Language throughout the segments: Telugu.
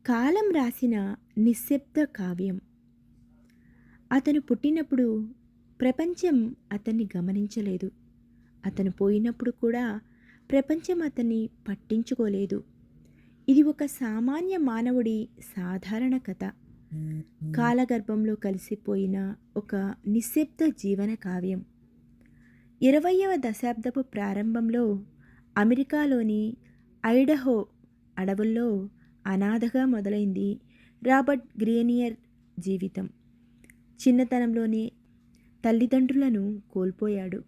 కాలం రాసిన నిశ్శబ్ద కావ్యం. అతను పుట్టినప్పుడు ప్రపంచం అతన్ని గమనించలేదు. అతను పోయినప్పుడు కూడా ప్రపంచం అతన్ని పట్టించుకోలేదు. ఇది ఒక సామాన్య మానవుడి సాధారణ కథ. కాలగర్భంలో కలిసిపోయిన ఒక నిశ్శబ్ద జీవన కావ్యం. 20వ దశాబ్దపు ప్రారంభంలో అమెరికాలోని ఐడహో అడవుల్లో అనాథగా మొదలైంది రాబర్ట్ గ్రీనియర్ జీవితం. చిన్నతనంలోనే తల్లిదండ్రులను కోల్పోయాడు.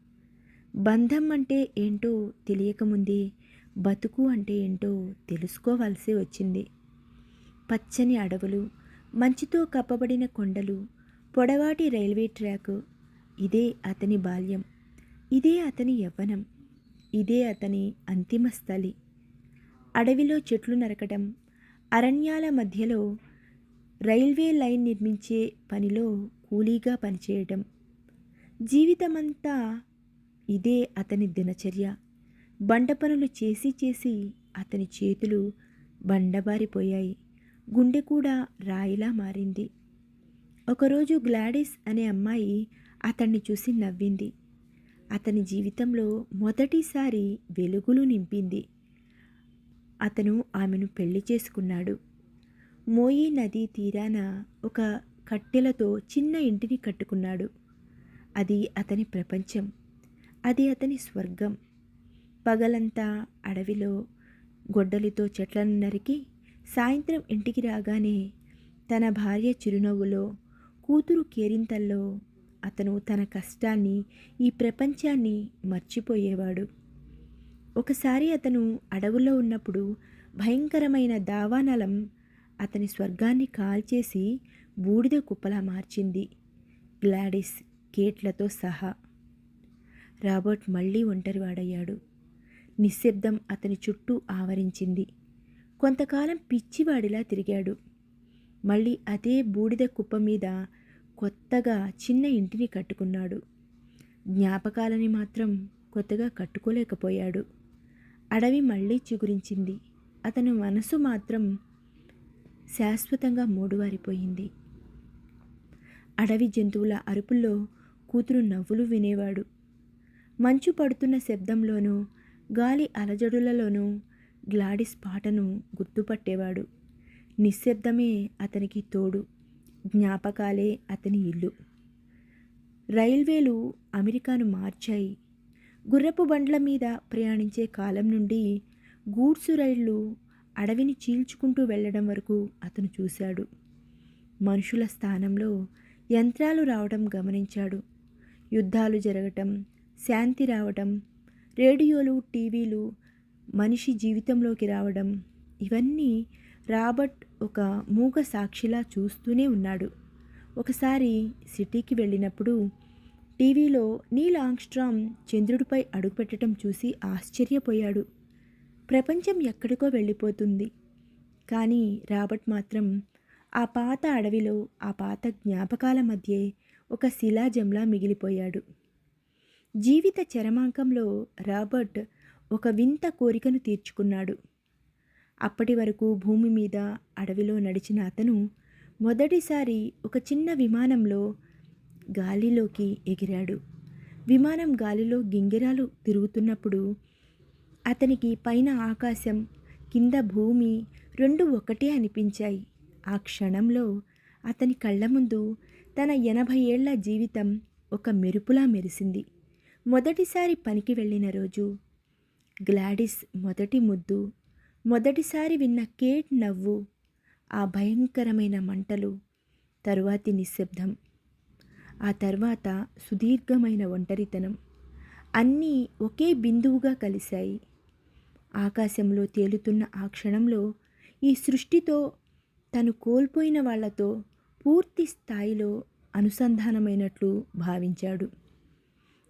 బంధం అంటే ఏంటో తెలియకముందే బతుకు అంటే ఏంటో తెలుసుకోవాల్సి వచ్చింది. పచ్చని అడవులు, మంచుతో కప్పబడిన కొండలు, పొడవాటి రైల్వే ట్రాక్, ఇదే అతని బాల్యం. ఇదే అతని యవ్వనం. ఇదే అతని అంతిమ స్థలి. అడవిలో చెట్లు నరకటం, అరణ్యాల మధ్యలో రైల్వే లైన్ నిర్మించే పనిలో కూలీగా పనిచేయటం, జీవితమంతా ఇదే అతని దినచర్య. బండ పనులు చేసి చేసి అతని చేతులు బండబారిపోయాయి. గుండె కూడా రాయిలా మారింది. ఒకరోజు గ్లాడిస్ అనే అమ్మాయి అతన్ని చూసి నవ్వింది. అతని జీవితంలో మొదటిసారి వెలుగులు నింపింది. అతను ఆమెను పెళ్లి చేసుకున్నాడు. మోయి నదీ తీరాన ఒక కట్టెలతో చిన్న ఇంటిని కట్టుకున్నాడు. అది అతని ప్రపంచం. అది అతని స్వర్గం. పగలంతా అడవిలో గొడ్డలితో చెట్లను నరికి సాయంత్రం ఇంటికి రాగానే తన భార్య చిరునవ్వులో, కూతురు కేరింతల్లో అతను తన కష్టాన్ని, ఈ ప్రపంచాన్ని మర్చిపోయేవాడు. ఒకసారి అతను అడవుల్లో ఉన్నప్పుడు భయంకరమైన దావానలం అతని స్వర్గాన్ని కాల్చేసి బూడిద కుప్పలా మార్చింది. గ్లాడిస్, కేట్లతో సహా. రాబర్ట్ మళ్ళీ ఒంటరివాడయ్యాడు. నిశ్శబ్దం అతని చుట్టూ ఆవరించింది. కొంతకాలం పిచ్చివాడిలా తిరిగాడు. మళ్ళీ అదే బూడిద కుప్ప మీద కొత్తగా చిన్న ఇంటిని కట్టుకున్నాడు. జ్ఞాపకాలని మాత్రం కొత్తగా కట్టుకోలేకపోయాడు. అడవి మళ్ళీ చిగురించింది. అతని మనసు మాత్రం శాశ్వతంగా మూడువారిపోయింది. అడవి జంతువుల అరుపుల్లో కూతురు నవ్వులు వినేవాడు. మంచు పడుతున్న శబ్దంలోనూ, గాలి అలజడులలోనూ గ్లాడిస్ పాటను గుర్తుపట్టేవాడు. నిశ్శబ్దమే అతనికి తోడు. జ్ఞాపకాలే అతని ఇల్లు. రైల్వేలు అమెరికాను మార్చాయి. గుర్రపు బండ్ల మీద ప్రయాణించే కాలం నుండి గూడ్సు రైళ్లు అడవిని చీల్చుకుంటూ వెళ్ళడం వరకు అతను చూశాడు. మనుషుల స్థానంలో యంత్రాలు రావడం గమనించాడు. యుద్ధాలు జరగటం, శాంతి రావడం, రేడియోలు, టీవీలు మనిషి జీవితంలోకి రావడం, ఇవన్నీ రాబర్ట్ ఒక మూగ సాక్షిలా చూస్తూనే ఉన్నాడు. ఒకసారి సిటీకి వెళ్ళినప్పుడు టీవీలో నీల్ ఆర్మ్స్ట్రాంగ్ చంద్రుడిపై అడుగుపెట్టడం చూసి ఆశ్చర్యపోయాడు. ప్రపంచం ఎక్కడికో వెళ్ళిపోతుంది. కానీ రాబర్ట్ మాత్రం ఆ పాత అడవిలో, ఆ పాత జ్ఞాపకాల మధ్యే ఒక శిలాజంలా మిగిలిపోయాడు. జీవిత చరమాంకంలో రాబర్ట్ ఒక వింత కోరికను తీర్చుకున్నాడు. అప్పటి వరకు భూమి మీద, అడవిలో నడిచిన అతను మొదటిసారి ఒక చిన్న విమానంలో గాలిలోకి ఎగిరాడు. విమానం గాలిలో గింగిరాలు తిరుగుతున్నప్పుడు అతనికి పైన ఆకాశం, కింద భూమి రెండు ఒకటే అనిపించాయి. ఆ క్షణంలో అతని కళ్ళ ముందు తన 80 ఏళ్ల జీవితం ఒక మెరుపులా మెరిసింది. మొదటిసారి పనికి వెళ్ళిన రోజు, గ్లాడిస్ మొదటి ముద్దు, మొదటిసారి విన్న కేట్ నవ్వు, ఆ భయంకరమైన మంటలు, తరువాతి నిశ్శబ్దం, ఆ తర్వాత సుదీర్ఘమైన ఒంటరితనం, అన్నీ ఒకే బిందువుగా కలిశాయి. ఆకాశంలో తేలుతున్న ఆ క్షణంలో ఈ సృష్టితో, తను కోల్పోయిన వాళ్లతో పూర్తి స్థాయిలో అనుసంధానమైనట్లు భావించాడు.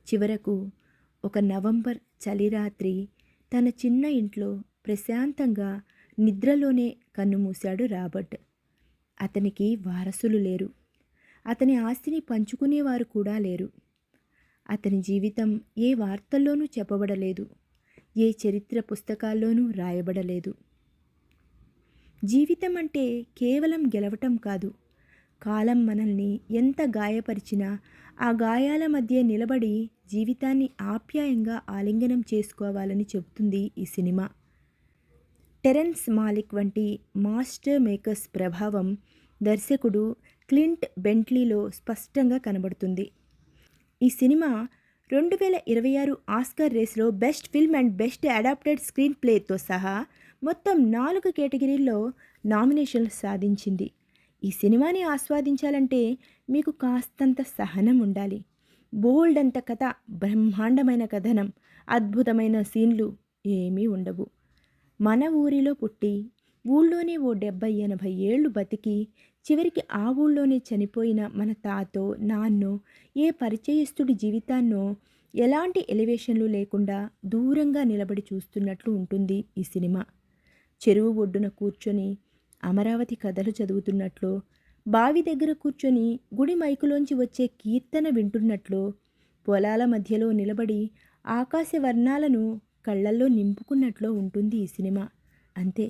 చివరకు ఒక నవంబర్ చలిరాత్రి తన చిన్న ఇంట్లో ప్రశాంతంగా నిద్రలోనే కన్నుమూశాడు రాబర్ట్. అతనికి వారసులు లేరు. అతని ఆస్తిని పంచుకునేవారు కూడా లేరు. అతని జీవితం ఏ వార్తల్లోనూ చెప్పబడలేదు. ఏ చరిత్ర పుస్తకాల్లోనూ రాయబడలేదు. జీవితం అంటే కేవలం గెలవటం కాదు. కాలం మనల్ని ఎంత గాయపరిచినా ఆ గాయాల మధ్య నిలబడి జీవితాన్ని ఆప్యాయంగా ఆలింగనం చేసుకోవాలని చెబుతుంది ఈ సినిమా. టెరెన్స్ మాలిక్ వంటి మాస్టర్ మేకర్స్ ప్రభావం దర్శకుడు క్లింట్ బెంట్లీలో స్పష్టంగా కనబడుతుంది. ఈ సినిమా 2026 ఆస్కార్ రేస్లో best film and best adapted screen ప్లేతో సహా మొత్తం 4 కేటగిరీల్లో నామినేషన్లు సాధించింది. ఈ సినిమాని ఆస్వాదించాలంటే మీకు కాస్తంత సహనం ఉండాలి. బోల్డ్ అంత కథ, బ్రహ్మాండమైన కథనం, అద్భుతమైన సీన్లు ఏమీ ఉండవు. మన ఊరిలో పుట్టి ఊళ్ళోనే ఓ 70-80 ఏళ్ళు బతికి చివరికి ఆ ఊళ్ళోనే చనిపోయిన మన తాతో నాన్నో ఏ పరిచయస్తుడి జీవితాన్నో ఎలాంటి ఎలివేషన్లు లేకుండా దూరంగా నిలబడి చూస్తున్నట్లు ఉంటుంది ఈ సినిమా. చెరువు ఒడ్డున కూర్చొని అమరావతి కథలు చదువుతున్నట్లు, బావి దగ్గర కూర్చొని గుడి మైకులోంచి వచ్చే కీర్తన వింటున్నట్లు, పొలాల మధ్యలో నిలబడి ఆకాశ వర్ణాలను కళ్ళల్లో నింపుకున్నట్లు ఉంటుంది ఈ సినిమా. అంతే,